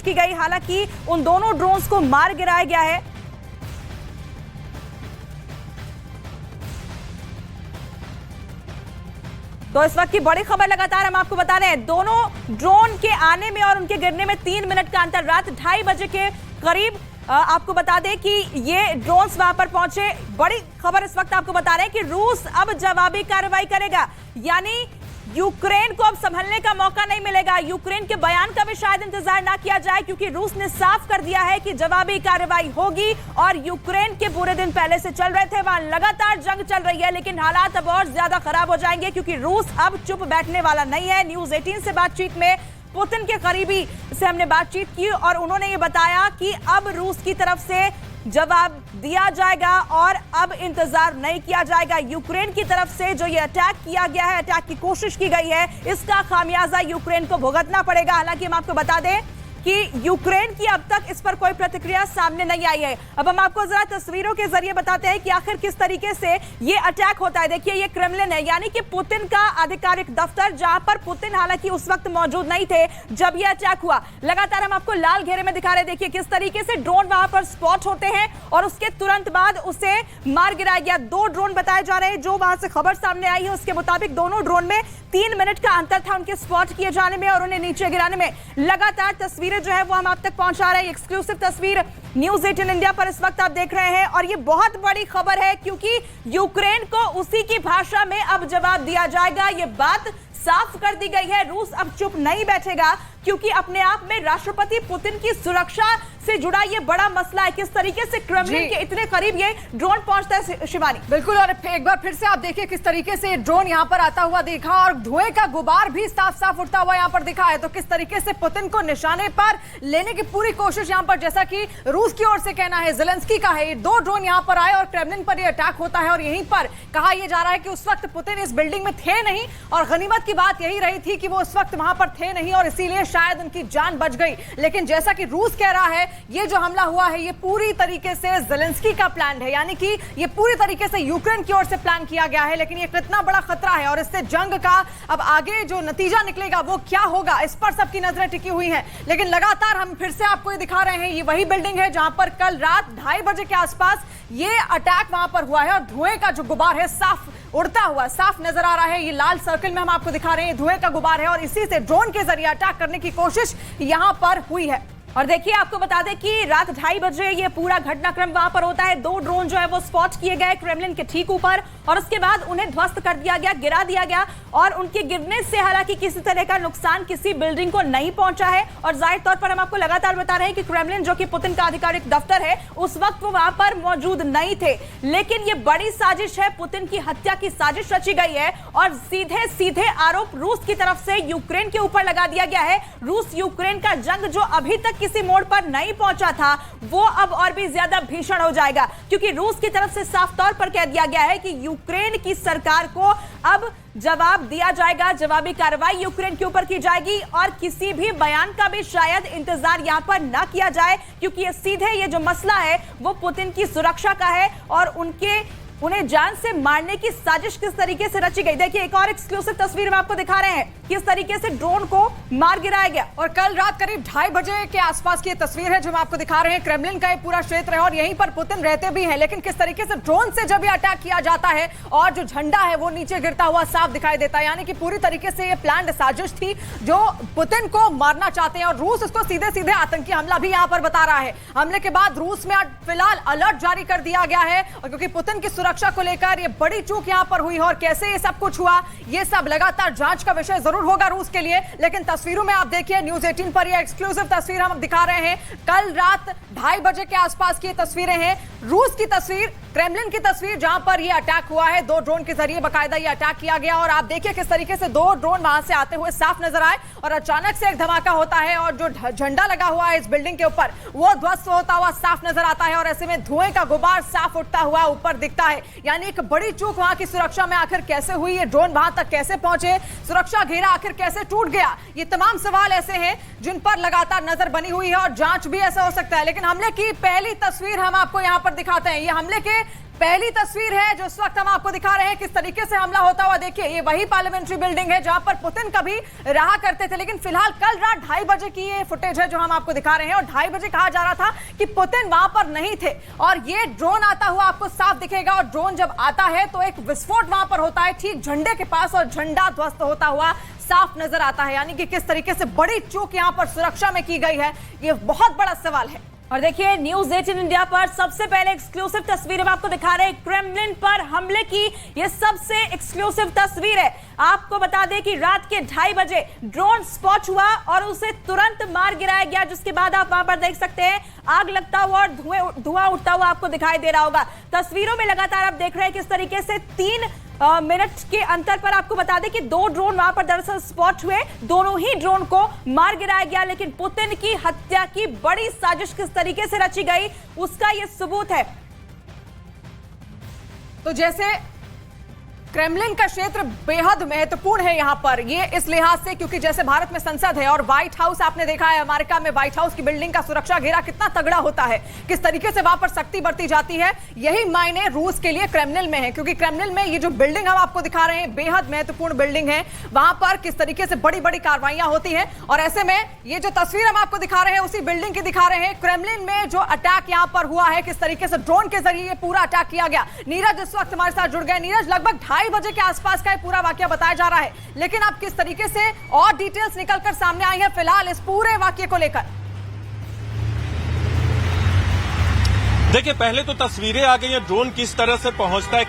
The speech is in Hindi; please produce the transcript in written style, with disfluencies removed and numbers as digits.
की गई। हालांकि उन दोनों ड्रोन्स को मार गिराया गया है। तो इस वक्त की बड़ी खबर लगातार हम आपको बता रहे हैं, दोनों ड्रोन के आने में और उनके गिरने में 3 मिनट का अंतर। रात 2:30 बजे के करीब आपको बता दें कि ये ड्रोन्स वहां पर पहुंचे। बड़ी खबर इस वक्त आपको बता रहे हैं कि रूस अब जवाबी कार्रवाई करेगा, यानी यूक्रेन को अब संभलने का मौका नहीं मिलेगा। यूक्रेन के बयान का भी शायद इंतजार ना किया जाए, क्योंकि रूस ने साफ कर दिया है कि जवाबी कार्रवाई होगी। और यूक्रेन के पूरे दिन पहले से चल रहे थे, वहां लगातार जंग चल रही है, लेकिन हालात अब और ज्यादा खराब हो जाएंगे, क्योंकि रूस अब चुप बैठने वाला नहीं है। न्यूज़ 18 से बातचीत में पुतिन के करीबी से हमने बातचीत की और उन्होंने ये बताया कि अब रूस की तरफ से जवाब दिया जाएगा और अब इंतजार नहीं किया जाएगा। यूक्रेन की तरफ से जो ये अटैक किया गया है, अटैक की कोशिश की गई है, इसका खामियाजा यूक्रेन को भुगतना पड़ेगा। हालांकि हम आपको बता दें कि यूक्रेन की अब तक इस पर कोई प्रतिक्रिया सामने नहीं आई है। अब हम आपको जरा तस्वीरों के जरिए बताते हैं कि आखिर किस तरीके से ये अटैक होता है। देखिए, ये क्रेमलिन है, यानी कि पुतिन का आधिकारिक दफ्तर, जहां पर पुतिन हालांकि उस वक्त मौजूद नहीं थे जब ये अटैक हुआ। लगातार हम आपको लाल घेरे में दिखा रहे हैं। देखिए किस तरीके से ड्रोन वहां पर स्पॉट होते हैं और उसके तुरंत बाद उसे मार गिराया गया। 2 ड्रोन बताए जा रहे हैं, जो वहां से खबर सामने आई है उसके मुताबिक दोनों ड्रोन में 3 मिनट का अंतर था उनके स्पॉट किए जाने में और उन्हें नीचे गिराने में। लगातार तस्वीरें जो है वो हम आप तक पहुंचा रहे हैं। एक्सक्लूसिव तस्वीर न्यूज़ 18 इंडिया पर इस वक्त आप देख रहे हैं और ये बहुत बड़ी खबर है, क्योंकि यूक्रेन को उसी की भाषा में अब जवाब दिया जाएगा। ये बात साफ कर दी गई है। रूस अब चुप नहीं बैठेगा, क्योंकि अपने आप में राष्ट्रपति पुतिन की सुरक्षा से जुड़ा ये बड़ा मसला है। किस तरीके से क्रेमलिन के इतने करीब ये ड्रोन पहुंचता है शिवानी। बिल्कुल, और एक बार फिर से आप देखिए किस तरीके से ड्रोन यहां पर आता हुआ देखा और धुएं का गुबार भी साफ साफ उठता हुआ यहां पर दिखा है। तो किस तरीके से पुतिन को निशाने पर लेने की पूरी कोशिश यहां पर, जैसा कि रूस की ओर से कहना है, ज़ेलेंस्की का है, ये 2 ड्रोन यहां पर आए और क्रेमलिन पर ये अटैक होता है। और यहीं पर कहा यह जा रहा है कि उस वक्त पुतिन इस बिल्डिंग में थे नहीं और गनीमत की बात यही रही थी कि वो उस वक्त वहां पर थे नहीं और इसीलिए शायद उनकी जान बच गई। लेकिन जैसा कि रूस कह रहा है, ये जो हमला हुआ है ये पूरी तरीके से ज़ेलेंस्की का प्लान है, यानी कि ये पूरी तरीके से यूक्रेन की ओर से प्लान किया गया है। लेकिन ये कितना बड़ा खतरा है और इससे जंग का अब आगे जो नतीजा निकलेगा वो क्या होगा, इस पर सबकी नजरें टिकी हुई हैं। लेकिन लगातार हम फिर से आपको ये दिखा रहे हैं, ये वही बिल्डिंग है जहां पर कल रात 2:30 बजे के आसपास ये अटैक वहां पर हुआ है और धुएं का जो गुबार है साफ उड़ता हुआ साफ नजर आ रहा है। ये लाल सर्कल में हम आपको दिखा रहे हैं, धुएं का गुबार है और इसी से ड्रोन के जरिए अटैक करने की कोशिश यहां पर हुई है। और देखिए, आपको बता दें कि रात 2:30 बजे ये पूरा घटनाक्रम वहां पर होता है। 2 ड्रोन जो है वो स्पॉट किए गए क्रेमलिन के ठीक ऊपर और उसके बाद उन्हें ध्वस्त कर दिया गया, गिरा दिया गया और उनके गिरने से हालांकि किसी तरह का नुकसान किसी बिल्डिंग को नहीं पहुंचा है। और जाहिर तौर पर हम आपको लगातार बता रहे हैं कि क्रेमलिन, जो कि पुतिन का आधिकारिक दफ्तर है, उस वक्त वो वहां पर मौजूद नहीं थे। लेकिन ये बड़ी साजिश है, पुतिन की हत्या की साजिश रची गई है और सीधे सीधे आरोप रूस की तरफ से यूक्रेन के ऊपर लगा दिया गया है। रूस यूक्रेन का जंग जो अभी तक किसी मोड़ पर नहीं पहुंचा था, वो अब और भी ज्यादा भीषण हो जाएगा, क्योंकि रूस की तरफ से साफ तौर पर कह दिया गया है कि यूक्रेन की सरकार को अब जवाब दिया जाएगा, जवाबी कार्रवाई यूक्रेन के ऊपर की जाएगी और किसी भी बयान का भी शायद इंतजार यहां पर ना किया जाए, क्योंकि ये सीधे ये जो मसला है वो पुतिन की सुरक्षा का है और उन्हें जान से मारने की साजिश किस तरीके से रची गई। देखिए, एक और एक्सक्लूसिव तस्वीर में आपको दिखा रहे हैं किस तरीके से ड्रोन को मार गिराया गया। और कल रात करीब 2:30 बजे के आसपास की तस्वीर है जो हम आपको दिखा रहे हैं। क्रेमलिन का ये पूरा क्षेत्र है और यहीं पर पुतिन रहते भी हैं, लेकिन किस तरीके से ड्रोन से जब ये अटैक किया जाता है और जो झंडा है वो नीचे गिरता हुआ साफ दिखाई देता है, यानी कि पूरी तरीके से ये प्लान्ड साजिश थी जो पुतिन को मारना चाहते हैं। और रूस इसको सीधे सीधे आतंकी हमला भी यहाँ पर बता रहा है। हमले के बाद रूस में फिलहाल अलर्ट जारी कर दिया गया है और क्योंकि पुतिन की सुरक्षा को लेकर ये बड़ी चूक यहां पर हुई है और कैसे ये सब कुछ हुआ, ये सब लगातार जांच का विषय जरूर होगा रूस के लिए। लेकिन तस्वीरों में आप देखिए, न्यूज़ 18 पर ये एक्सक्लूसिव तस्वीर हम दिखा रहे हैं। कल रात 2:30 बजे के आसपास की तस्वीरें हैं, रूस की तस्वीर, क्रेमलिन की तस्वीर, जहां पर ये अटैक हुआ है। 2 ड्रोन के जरिए बाकायदा ये अटैक किया गया और आप देखिए किस तरीके से 2 ड्रोन वहां से आते हुए साफ नजर आए और अचानक से एक धमाका होता है और जो झंडा लगा हुआ है इस बिल्डिंग के ऊपर वो ध्वस्त होता हुआ साफ नजर आता है और ऐसे में धुएं का गुबार साफ उठता हुआ ऊपर दिखता है। यानी एक बड़ी चूक वहां की सुरक्षा में आखिर कैसे हुई, ये ड्रोन वहां तक कैसे पहुंचे, सुरक्षा घेरा आखिर कैसे टूट गया, ये तमाम सवाल ऐसे हैं जिन पर लगातार नजर बनी हुई है और जांच भी ऐसा हो सकता है। लेकिन हमले की पहली तस्वीर हम आपको यहां पर दिखाते हैं। ये हमले के पहली तस्वीर है जो इस वक्त हम आपको दिखा रहे हैं किस तरीके से हमला होता हुआ। देखिए ये वही पार्लियामेंट्री बिल्डिंग है जहां पर पुतिन कभी रहा करते थे, लेकिन फिलहाल कल रात 2:30 बजे की ये फुटेज है जो हम आपको दिखा रहे हैं। और 2:30 बजे कहा जा रहा था कि पुतिन वहां पर नहीं थे और ये ड्रोन आता हुआ आपको साफ दिखेगा। और ड्रोन जब आता है तो एक विस्फोट वहां पर होता है ठीक झंडे के पास और झंडा ध्वस्त होता हुआ साफ नजर आता है। यानी कि किस तरीके से बड़ी चूक यहां पर सुरक्षा में की गई है, ये बहुत बड़ा सवाल है। और देखिए न्यूज 18 इंडिया पर सबसे पहले एक्सक्लूसिव तस्वीर हम आपको दिखा रहे हैं। क्रेमलिन पर हमले की ये सबसे एक्सक्लूसिव तस्वीर है। आपको बता दें कि रात के 2:30 बजे ड्रोन स्पॉट हुआ और उसे तुरंत मार गिराया गया, जिसके बाद आप वहां पर देख सकते हैं आग लगता हुआ और धुआं उठता हुआ आपको दिखाई दे रहा होगा। तस्वीरों में लगातार आप देख रहे हैं किस तरीके से 3 मिनट के अंतर पर आपको बता दें कि 2 ड्रोन वहां पर दरअसल स्पॉट हुए, दोनों ही ड्रोन को मार गिराया गया। लेकिन पुतिन की हत्या की बड़ी साजिश किस तरीके से रची गई उसका यह सबूत है। तो जैसे क्रेमलिन का क्षेत्र बेहद महत्वपूर्ण है यहां पर, ये इस लिहाज से क्योंकि जैसे भारत में संसद है और व्हाइट हाउस आपने देखा है अमेरिका में व्हाइट हाउस की बिल्डिंग का सुरक्षा घेरा कितना तगड़ा होता है, किस तरीके से वहां पर सख्ती बरती जाती है। यही मायने रूस के लिए क्रेमलिन में है, क्योंकि क्रेमलिन में ये जो बिल्डिंग हम आपको दिखा रहे हैं बेहद महत्वपूर्ण बिल्डिंग है, वहां पर किस तरीके से बड़ी बड़ी कार्रवाइयां होती है। और ऐसे में ये जो तस्वीर हम आपको दिखा रहे हैं उसी बिल्डिंग की दिखा रहे हैं। क्रेमलिन में जो अटैक यहां पर हुआ है, किस तरीके से ड्रोन के जरिए ये पूरा अटैक किया गया। नीरज इस वक्त हमारे साथ जुड़ गए। नीरज, लगभग 2:30 बजे के आसपास का पूरा वाकया बताया जा रहा है, लेकिन अब किस तरीके से और डिटेल्स निकलकर सामने आई है फिलहाल इस पूरे वाकये को लेकर? देखिए पहले तो तस्वीरें आ गई हैं ड्रोन किस तरह से पहुंचता है